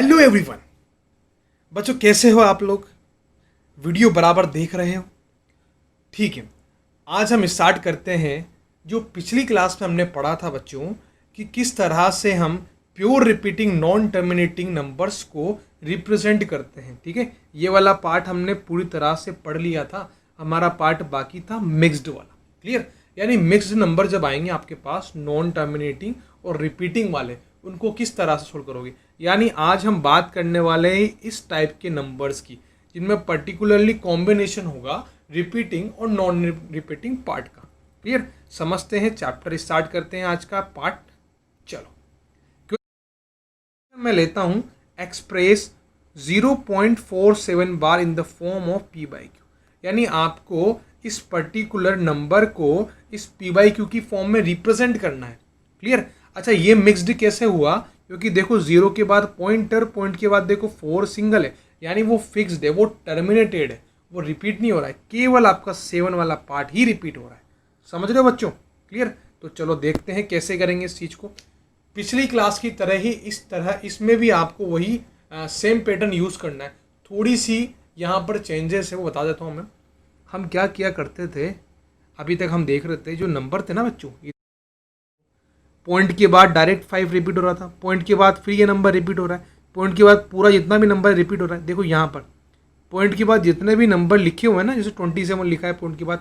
Hello everyone. बच्चों कैसे हो आप लोग? वीडियो बराबर देख रहे हो? ठीक है, आज हम स्टार्ट करते हैं जो पिछली क्लास में हमने पढ़ा था बच्चों कि किस तरह से हम pure repeating non terminating numbers को रिप्रेजेंट करते हैं। ठीक है, ये वाला पार्ट हमने पूरी तरह से पढ़ लिया था। हमारा पार्ट बाकी था मिक्स्ड वाला। क्लियर? यानी मिक्स्ड नंबर जब आएंगे आपके पास नॉन टर्मिनेटिंग और रिपीटिंग वाले, उनको किस तरह से सोल्व करोगे। यानी आज हम बात करने वाले हैं इस टाइप के नंबर्स की जिनमें पर्टिकुलरली कॉम्बिनेशन होगा रिपीटिंग और नॉन रिपीटिंग पार्ट का। क्लियर? समझते हैं, चैप्टर स्टार्ट करते हैं आज का पार्ट। चलो, मैं लेता हूं express 0.47 bar in the form of P by Q. यानी आपको इस पर्टिकुलर नंबर को इस पी बाई क्यू की फॉर्म में रिप्रेजेंट करना है। क्लियर? अच्छा, ये मिक्स्ड कैसे हुआ? क्योंकि देखो 0 के बाद पॉइंटर, पॉइंट के बाद देखो 4 सिंगल है, यानी वो फिक्स्ड है, वो टर्मिनेटेड है, वो रिपीट नहीं हो रहा है। केवल आपका 7 वाला पार्ट ही रिपीट हो रहा है। समझ रहे हो बच्चों? क्लियर? तो चलो देखते हैं कैसे करेंगे इस चीज़ को। पिछली क्लास की तरह ही इस तरह इसमें भी आपको वही सेम पैटर्न यूज़ करना है। थोड़ी सी यहाँ पर चेंजेस है, वो बता देता हूँ मैं। हम क्या किया करते थे, अभी तक हम देख रहे थे जो नंबर थे ना बच्चों, पॉइंट के बाद डायरेक्ट 5 रिपीट हो रहा था, पॉइंट के बाद फिर ये नंबर रिपीट हो रहा है, पॉइंट के बाद पूरा जितना भी नंबर रिपीट हो रहा है। देखो यहाँ पर पॉइंट के बाद जितने भी नंबर लिखे हुए हैं ना, जैसे 27 लिखा है, पॉइंट के बाद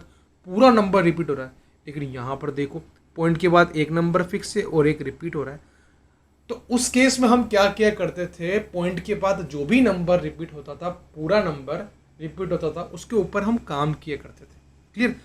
पूरा नंबर रिपीट हो रहा है। लेकिन यहाँ पर देखो पॉइंट के बाद एक नंबर फिक्स है और एक रिपीट हो रहा है। तो उस केस में हम क्या किया करते थे, पॉइंट के बाद जो भी नंबर रिपीट होता था, पूरा नंबर रिपीट होता था, उसके ऊपर हम काम किया करते थे। क्लियर?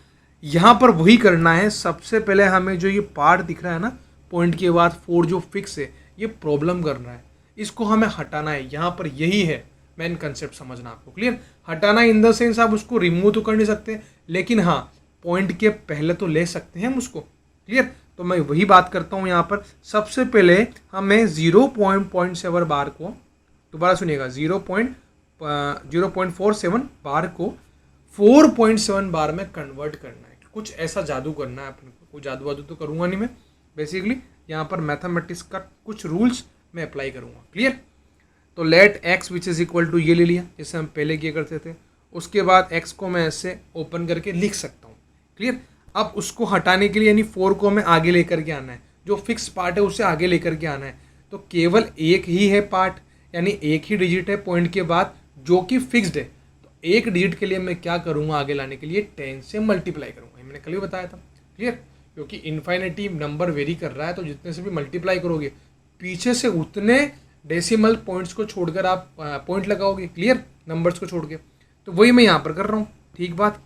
यहाँ पर वही करना है। सबसे पहले हमें जो ये पार्ट दिख रहा है ना, पॉइंट के बाद 4 जो फिक्स है, ये प्रॉब्लम करना है, इसको हमें हटाना है। यहाँ पर यही है मेन कंसेप्ट, समझना आपको। क्लियर? हटाना इन द सेंस आप उसको रिमूव तो कर नहीं सकते, लेकिन हाँ पॉइंट के पहले तो ले सकते हैं हम उसको। क्लियर? तो मैं वही बात करता हूँ यहाँ पर। सबसे पहले हमें 0.7 बार को, दोबारा सुनिएगा, 0.47 बार को 4.7 बार में कन्वर्ट करना है। कुछ ऐसा जादू करना है अपन को। कोई जादू वादू तो करूँगा नहीं मैं, बेसिकली यहाँ पर मैथमेटिक्स का कुछ रूल्स मैं अप्लाई करूँगा। क्लियर? तो let x which is equal to ये ले लिया जैसे हम पहले किया करते थे। उसके बाद एक्स को मैं ऐसे ओपन करके लिख सकता हूँ। क्लियर? अब उसको हटाने के लिए यानी 4 को हमें आगे लेकर के आना है, जो फिक्स पार्ट है उसे आगे लेकर के आना है। तो केवल एक ही है पार्ट, यानी एक ही डिजिट है पॉइंट के बाद जो कि फिक्स्ड है। तो एक डिजिट के लिए मैं क्या करूँगा, आगे लाने के लिए 10 से मल्टीप्लाई करूँगा। मैंने कल ही बताया था। क्लियर? क्योंकि इन्फाइनिटी नंबर वेरी कर रहा है, तो जितने से भी मल्टीप्लाई करोगे पीछे से उतने डेसिमल पॉइंट्स को छोड़कर आप पॉइंट लगाओगे। क्लियर? नंबर्स को छोड़ के। तो वही मैं यहाँ पर कर रहा हूँ। ठीक बात।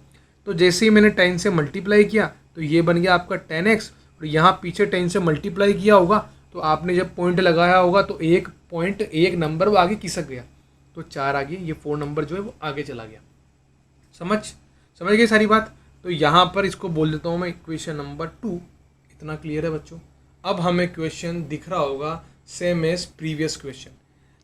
तो जैसे ही मैंने 10 से मल्टीप्लाई किया तो ये बन गया आपका 10x, और यहाँ पीछे 10 से मल्टीप्लाई किया होगा तो आपने जब पॉइंट लगाया होगा तो एक पॉइंट, एक नंबर वो आगे खिसक गया, तो 4 आगे, ये 4 नंबर जो है वो आगे चला गया। समझ गए सारी बात? तो यहाँ पर इसको बोल देता हूँ मैं इक्वेशन नंबर 2। इतना क्लियर है बच्चों? अब हमें क्वेश्चन दिख रहा होगा सेम एज प्रीवियस क्वेश्चन,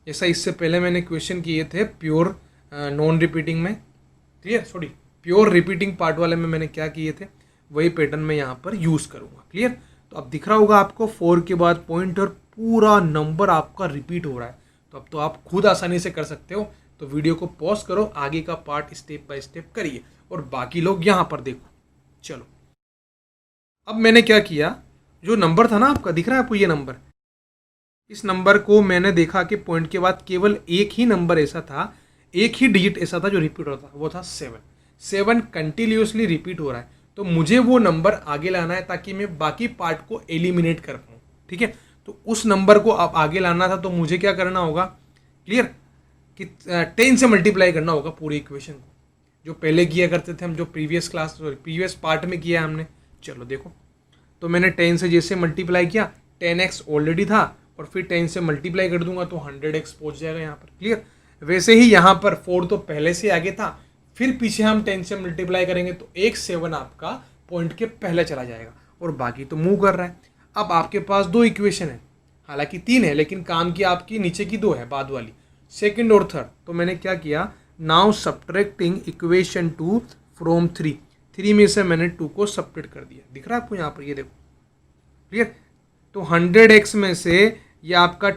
जैसा इससे पहले मैंने क्वेश्चन किए थे प्योर नॉन रिपीटिंग में। Clear? Sorry, pure repeating part वाले में मैंने क्या किए थे, वही पैटर्न मैं यहाँ पर यूज़ करूँगा। क्लियर? तो अब दिख रहा होगा आपको 4 के बाद पॉइंट और पूरा नंबर आपका रिपीट हो रहा है। तो अब तो आप खुद आसानी से कर सकते हो। तो वीडियो को पॉज करो, आगे का पार्ट स्टेप बाय स्टेप करिए और बाकी लोग यहाँ पर देखो। चलो, अब मैंने क्या किया, जो नंबर था ना आपका, दिख रहा है आपको ये नंबर, इस नंबर को मैंने देखा कि पॉइंट के बाद केवल एक ही नंबर ऐसा था, एक ही डिजिट ऐसा था जो रिपीट हो रहा था, वो था 7 कंटिन्यूसली रिपीट हो रहा है। तो मुझे वो नंबर आगे लाना है ताकि मैं बाकी पार्ट को एलिमिनेट कर पाऊँ। ठीक है? तो उस नंबर को अब आगे लाना था, तो मुझे क्या करना होगा, क्लियर, कि 10 से मल्टीप्लाई करना होगा पूरी इक्वेशन को, जो पहले किया करते थे हम, जो प्रीवियस पार्ट में किया हमने। चलो देखो, तो मैंने 10 से जैसे मल्टीप्लाई किया, 10x ऑलरेडी था और फिर 10 से मल्टीप्लाई कर दूंगा तो 100x पहुंच जाएगा यहाँ पर। क्लियर? वैसे ही यहाँ पर 4 तो पहले से आगे था, फिर पीछे हम 10 से मल्टीप्लाई करेंगे तो एक 7 आपका पॉइंट के पहले चला जाएगा और बाकी तो मूव कर रहा है। अब आपके पास 2 इक्वेशन है, हालांकि 3 है, लेकिन काम की आपकी नीचे की 2 है, बाद वाली सेकंड और थर्ड। तो मैंने क्या किया, नाउ सब्ट्रैक्टिंग इक्वेशन 2 फ्रॉम 3 में से मैंने 2 को सब्ट्रैक्ट कर दिया। दिख रहा है आपको यहाँ पर, ये देखो। क्लियर? तो 100x में से ये आपका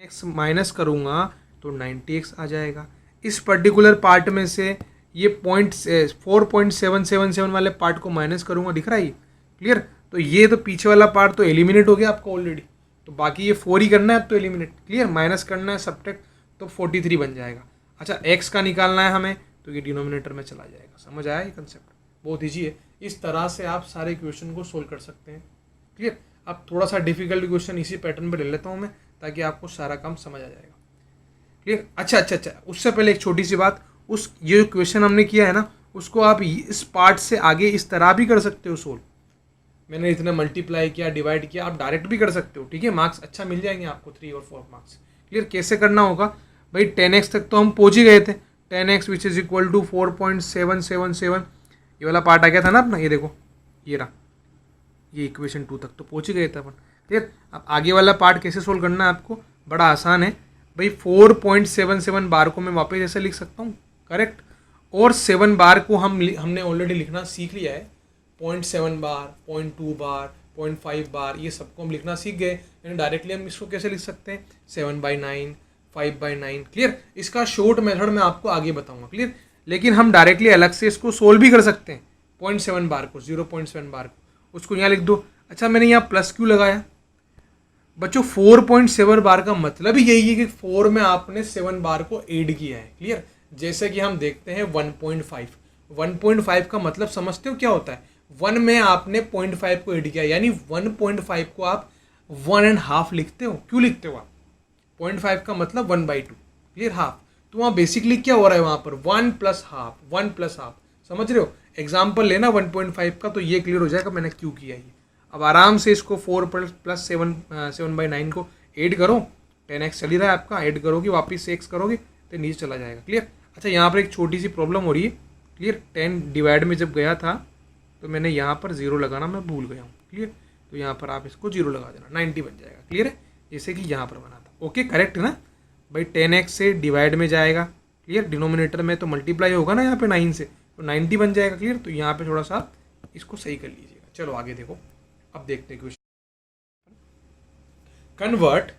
एक्स माइनस करूँगा तो 90x आ जाएगा। इस पर्टिकुलर पार्ट में से ये 4.777 वाले पार्ट को माइनस करूँगा, दिख रहा है ये, क्लियर। तो ये तो पीछे वाला पार्ट तो एलिमिनेट हो गया आपका ऑलरेडी, तो बाकी ये 4 ही करना है अब तो एलिमिनेट, क्लियर। माइनस करना है सब्ट्रैक्ट, तो 43 बन जाएगा। अच्छा x का निकालना है हमें, तो ये डिनोमिनेटर में चला जाएगा। समझ आया ये कंसेप्ट, बहुत ईजी है। इस तरह से आप सारे क्वेश्चन को सोल्व कर सकते हैं, क्लियर। अब थोड़ा सा डिफिकल्ट क्वेश्चन इसी पैटर्न पर ले लेता हूँ मैं, ताकि आपको सारा काम समझ आ जाएगा, क्लियर। अच्छा, उससे पहले एक छोटी सी बात, उस ये जो क्वेश्चन हमने किया है ना, उसको आप इस पार्ट से आगे इस तरह भी कर सकते हो सोल्व। मैंने इतना मल्टीप्लाई किया, डिवाइड किया, आप डायरेक्ट भी कर सकते हो, ठीक है। मार्क्स अच्छा मिल जाएंगे आपको, 3 और 4 मार्क्स, क्लियर। कैसे करना होगा भाई, 10x तक तो हम पहुंच ही गए थे, 10x which is equal to 4.777, ये वाला पार्ट आ गया था ना अपना, ये देखो ये रहा, ये इक्वेशन 2 तक तो पहुंच ही गए थे अपन, क्लियर। अब आगे वाला पार्ट कैसे सोल्व करना है आपको, बड़ा आसान है भाई। 4.77 बार को मैं वापस ऐसे लिख सकता हूँ, करेक्ट। और 7 बार को हमने ऑलरेडी लिखना सीख लिया है, 0.7 बार, 0.2 बार, 0.5 बार, ये सबको हम लिखना सीख गए। यानी डायरेक्टली हम इसको कैसे लिख सकते हैं, 7/9, 5/9, क्लियर। इसका शॉर्ट मेथड मैं आपको आगे बताऊंगा, क्लियर। लेकिन हम डायरेक्टली अलग से इसको सोल्व भी कर सकते हैं, 0.7 बार को, 0.7 बार को, उसको यहाँ लिख दो। अच्छा, मैंने यहाँ प्लस क्यों लगाया बच्चों, 4.7 बार का मतलब ही यही है कि 4 में आपने 7 बार को ऐड किया है, क्लियर। जैसे कि हम देखते हैं 1.5 का मतलब समझते हो क्या होता है, 1 में आपने 0.5 को ऐड किया, यानी 1.5 को आप 1.5 लिखते हो। क्यों लिखते हो आप, 0.5 का मतलब 1/2, क्लियर, हाफ। तो वहाँ बेसिकली क्या हो रहा है, वहाँ पर 1 + हाफ, 1 + हाफ, समझ रहे हो। एग्जाम्पल लेना 1.5 का, तो ये क्लियर हो जाएगा मैंने क्यों किया ये। अब आराम से इसको 4 + 7/9 को ऐड करो, 10x चल ही रहा है आपका, ऐड करोगे वापस से x करोगे तो नीचे चला जाएगा, क्लियर। अच्छा, यहाँ पर एक छोटी सी प्रॉब्लम हो रही है, क्लियर। 10 डिवाइड में जब गया था तो मैंने यहाँ पर 0 लगाना मैं भूल गया हूँ, क्लियर। तो यहाँ पर आप इसको 0 लगा देना, 90 बन जाएगा, क्लियर है, जैसे कि यहाँ पर बना था। ओके, करेक्ट है ना भाई। 10x से डिवाइड में जाएगा, क्लियर। डिनोमिनेटर में तो मल्टीप्लाई होगा ना यहाँ पे 9 से, तो 90 बन जाएगा, क्लियर। तो यहाँ पे थोड़ा सा इसको सही कर लीजिएगा। चलो आगे देखो, अब देखते हैं क्वेश्चन। कन्वर्ट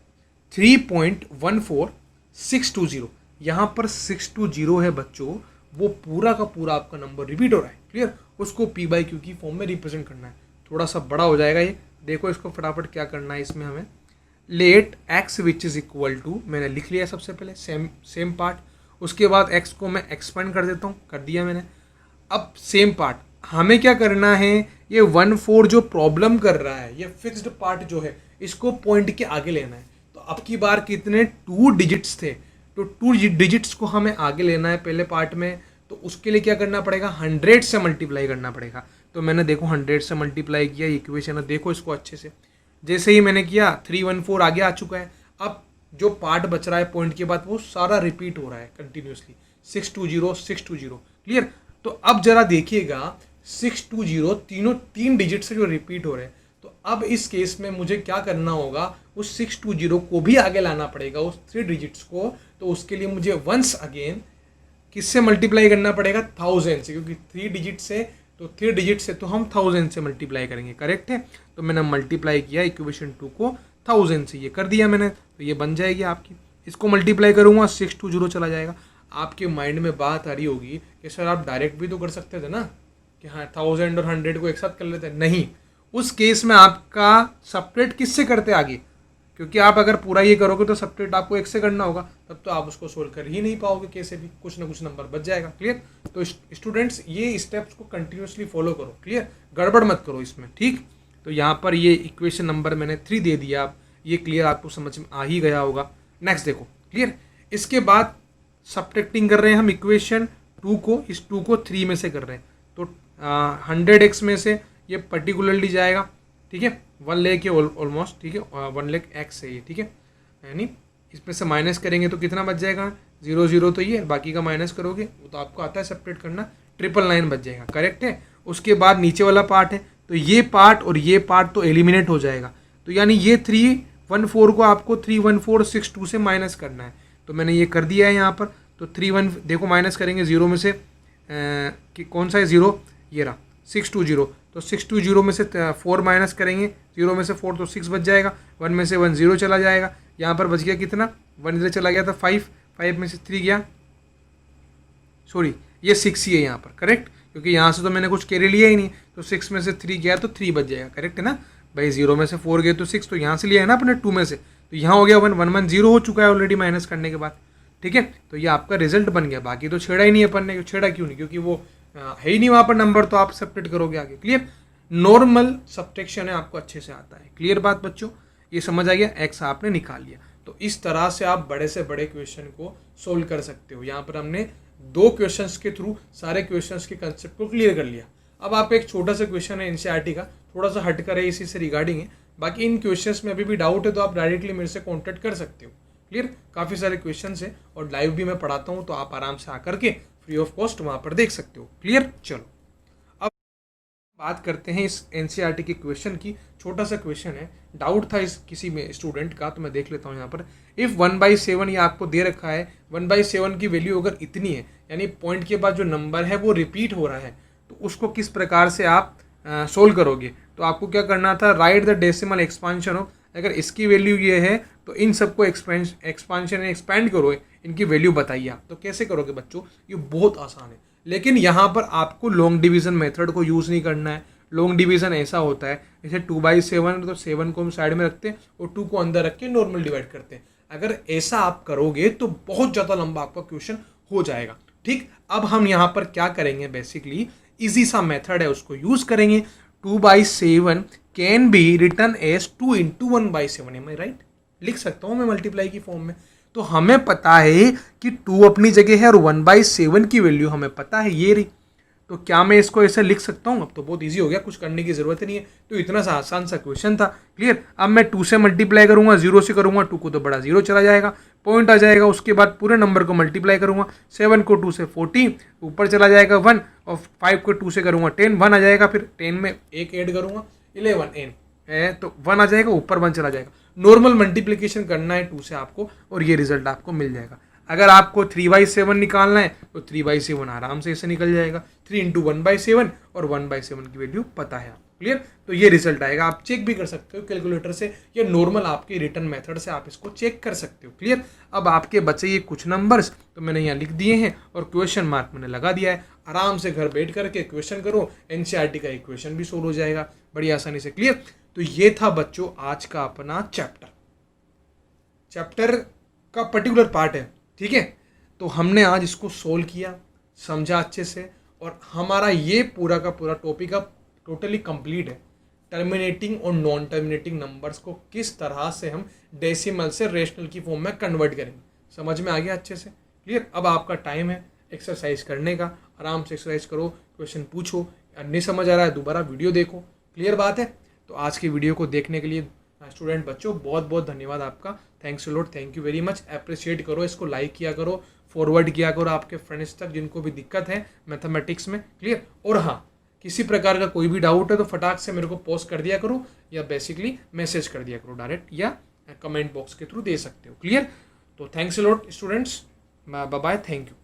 3.14620, यहाँ पर 620 है बच्चों, वो पूरा का पूरा आपका नंबर रिपीट हो रहा है, क्लियर। उसको p/q की फॉर्म में रिप्रेजेंट करना है, थोड़ा सा बड़ा हो जाएगा ये। देखो इसको फटाफट क्या करना है इसमें हमें, let x which is equal to, मैंने लिख लिया सबसे पहले सेम पार्ट। उसके बाद x को मैं एक्सपेंड कर देता हूँ, कर दिया मैंने। अब सेम पार्ट हमें क्या करना है, ये 1/4 जो प्रॉब्लम कर रहा है, ये फिक्स्ड पार्ट जो है, इसको पॉइंट के आगे लेना है। तो अब की बार कितने 2 डिजिट्स थे, तो 2 डिजिट्स को हमें आगे लेना है पहले पार्ट में। तो उसके लिए क्या करना पड़ेगा, 100 से मल्टीप्लाई करना पड़ेगा। तो मैंने देखो 100 से मल्टीप्लाई किया, इक्वेशन है, देखो इसको अच्छे से। जैसे ही मैंने किया 314 आगे आ चुका है। अब जो पार्ट बच रहा है पॉइंट के बाद, वो सारा रिपीट हो रहा है कंटिन्यूसली, 620, क्लियर। तो अब जरा देखिएगा 620 तीन डिजिट से जो रिपीट हो रहे हैं, तो अब इस केस में मुझे क्या करना होगा, उस 620 को भी आगे लाना पड़ेगा, उस 3 डिजिट्स को। तो उसके लिए मुझे वंस अगेन किससे मल्टीप्लाई करना पड़ेगा, 1000 से, क्योंकि 3 डिजिट से, तो 3 डिजिट से तो हम 1000 से मल्टीप्लाई करेंगे, करेक्ट है। तो मैंने मल्टीप्लाई किया इक्वेशन 2 को 1000 से, ये कर दिया मैंने, तो ये बन जाएगी आपकी। इसको मल्टीप्लाई करूँगा 620 चला जाएगा। आपके माइंड में बात आ रही होगी कि सर आप डायरेक्ट भी तो कर सकते थे ना, कि हाँ 1000 और 100 को एक साथ कर लेते हैं। नहीं, उस केस में आपका सब्ट्रैक्ट किससे करते आगे, क्योंकि आप अगर पूरा ये करोगे तो सब्ट्रैक्ट आपको 1 से करना होगा, तब तो आप उसको सोल्व कर ही नहीं पाओगे, कैसे भी कुछ ना कुछ नंबर बच जाएगा, क्लियर। तो स्टूडेंट्स ये स्टेप्स को कंटिन्यूसली फॉलो करो, क्लियर, गड़बड़ मत करो इसमें, ठीक। तो यहाँ पर ये इक्वेशन नंबर मैंने 3 दे दिया, आप ये क्लियर आपको समझ में आ ही गया होगा। नेक्स्ट देखो, क्लियर। इसके बाद सब्ट्रैक्टिंग कर रहे हैं हम इक्वेशन 2 को, इस 2 को 3 में से कर रहे हैं, तो 100x में से ये पर्टिकुलरली जाएगा, ठीक है, 1 लेके ऑलमोस्ट, ठीक है, 1 लेक x है ये, ठीक है। यानी इसमें से माइनस करेंगे तो कितना बच जाएगा, 0 0 तो ये, बाकी का माइनस करोगे वो तो आपको आता है सेपरेट करना, 999 बच जाएगा, करेक्ट है। उसके बाद नीचे वाला पार्ट है, तो ये पार्ट और ये पार्ट तो एलिमिनेट हो जाएगा, तो यानी ये 314 को आपको 31462 से माइनस करना है। तो मैंने ये कर दिया है यहाँ पर। तो 31 देखो माइनस करेंगे 0 में से कि कौन सा है 0, ये रहा 620, तो 620 में से 4 माइनस करेंगे, 0 में से 4 तो 6 बच जाएगा, 1 में से 1 0 चला जाएगा, यहाँ पर बच गया कितना 1 इधर चला गया था 5, 5 में से 3 गया, सॉरी ये 6 ही है यहाँ पर, करेक्ट, क्योंकि यहाँ से तो मैंने कुछ कैरी लिया ही नहीं, तो 6 में से 3 गया तो 3 बच जाएगा, करेक्ट है ना भाई। 0 में से 4 गए तो 6, तो यहाँ से लिया है ना अपने 2 में से, तो यहाँ हो गया 1, 1 1 0 हो चुका है ऑलरेडी माइनस करने के बाद, ठीक है। तो ये आपका रिजल्ट बन गया, बाकी तो छेड़ा ही नहीं अपन ने, छेड़ा क्यों नहीं, क्योंकि वो है ही नहीं वहाँ पर नंबर, तो आप सब्ट्रैक्ट करोगे आगे, क्लियर। नॉर्मल सब्ट्रैक्शन है, आपको अच्छे से आता है, क्लियर बात बच्चों, ये समझ आ गया, एक्स आपने निकाल लिया। तो इस तरह से आप बड़े से बड़े क्वेश्चन को सोल्व कर सकते हो। यहाँ पर हमने 2 क्वेश्चंस के थ्रू सारे क्वेश्चंस के कंसेप्ट को क्लियर कर लिया। अब आप एक छोटा सा क्वेश्चन है एनसीईआरटी का, थोड़ा सा हट कर है, इसी से रिगार्डिंग है, बाकी इन क्वेश्चंस में अभी भी डाउट है तो आप डायरेक्टली मेरे से कॉन्टेक्ट कर सकते हो, क्लियर। काफ़ी सारे क्वेश्चन है और लाइव भी मैं पढ़ाता हूँ, तो आप आराम से आकर के फ्री ऑफ कॉस्ट वहाँ पर देख सकते हो, क्लियर। चलो अब बात करते हैं इस एनसीईआरटी के क्वेश्चन की। छोटा सा क्वेश्चन है, डाउट था इस किसी में स्टूडेंट का, तो मैं देख लेता हूँ यहाँ पर। इफ़ 1/7 ये आपको दे रखा है, 1/7 की वैल्यू अगर इतनी है, यानी पॉइंट के बाद जो नंबर है वो रिपीट हो रहा है, तो उसको किस प्रकार से आप सोल्व करोगे। तो आपको क्या करना था, राइट द डेसिमल एक्सपांशन हो, अगर इसकी वैल्यू ये है तो इन सबको एक्सपांशन एक्सपैंड करो, इनकी वैल्यू बताइए आप। तो कैसे करोगे बच्चों, ये बहुत आसान है, लेकिन यहाँ पर आपको लॉन्ग डिवीजन मेथड को यूज़ नहीं करना है। लॉन्ग डिवीजन ऐसा होता है, जैसे 2/7, तो 7 को हम साइड में रखते हैं और 2 को अंदर रख के नॉर्मल डिवाइड करते हैं। अगर ऐसा आप करोगे तो बहुत ज़्यादा लंबा आपका क्वेश्चन हो जाएगा, ठीक। अब हम यहाँ पर क्या करेंगे, बेसिकली इजी सा मेथड है, उसको यूज़ करेंगे। 2/7 can be written as 2 × 1/7, am I right, लिख सकता हूँ मैं मल्टीप्लाई की फॉर्म में। तो हमें पता है कि 2 अपनी जगह है और 1/7 की वैल्यू हमें पता है ये रही, तो क्या मैं इसको ऐसे लिख सकता हूँ। अब तो बहुत इजी हो गया, कुछ करने की जरूरत नहीं है, तो इतना सा आसान सा क्वेश्चन था, क्लियर। अब मैं 2 से मल्टीप्लाई करूंगा, 0 से करूंगा, 2 को तो बड़ा 0 चला जाएगा, पॉइंट आ जाएगा, उसके बाद पूरे नंबर को मल्टीप्लाई करूंगा, 7 को 2 से 40, ऊपर चला जाएगा 1, और 5 को 2 से करूंगा 10, 1 आ जाएगा, फिर 10 में 1 ऐड करूंगा 11 n है, तो 1 आ जाएगा, ऊपर 1 चला जाएगा। नॉर्मल मल्टीप्लिकेशन करना है 2 से आपको, और ये रिजल्ट आपको मिल जाएगा। अगर आपको 3/7 निकालना है तो 3/7 आराम से इसे निकल जाएगा, 3 × 1/7, और 1/7 की वैल्यू पता है, क्लियर। तो ये रिजल्ट आएगा, आप चेक भी कर सकते हो कैलकुलेटर से या नॉर्मल आपके रिटर्न मेथड से आप इसको चेक कर सकते हो, क्लियर। अब आपके बचे ये कुछ नंबर्स तो मैंने यहाँ लिख दिए हैं और क्वेश्चन मार्क मैंने लगा दिया है। आराम से घर बैठ करके क्वेश्चन करो, एनसीईआरटी का एक क्वेश्चन भी सोल्व हो जाएगा बड़ी आसानी से, क्लियर। तो ये था बच्चों आज का अपना चैप्टर का पर्टिकुलर पार्ट है, ठीक है। तो हमने आज इसको सोल्व किया, समझा अच्छे से, और हमारा ये पूरा का पूरा टॉपिक अब टोटली कंप्लीट है। टर्मिनेटिंग और नॉन टर्मिनेटिंग नंबर्स को किस तरह से हम डेसिमल से रेशनल की फॉर्म में कन्वर्ट करेंगे, समझ में आ गया अच्छे से, क्लियर। अब आपका टाइम है एक्सरसाइज करने का, आराम से एक्सरसाइज करो, क्वेश्चन पूछो, नहीं समझ आ रहा है दोबारा वीडियो देखो, क्लियर बात है। तो आज की वीडियो को देखने के लिए स्टूडेंट बच्चों बहुत बहुत धन्यवाद आपका, thanks a lot, thank you very much. Appreciate करो इसको, लाइक किया करो, फॉरवर्ड किया करो आपके फ्रेंड्स तक जिनको भी दिक्कत है मैथमेटिक्स में, क्लियर। और हाँ, किसी प्रकार का कोई भी डाउट है तो फटाक से मेरे को पोस्ट कर दिया करो, या बेसिकली मैसेज कर दिया करो डायरेक्ट, या कमेंट बॉक्स के थ्रू दे सकते हो, क्लियर। तो thanks a lot students, bye bye, thank you.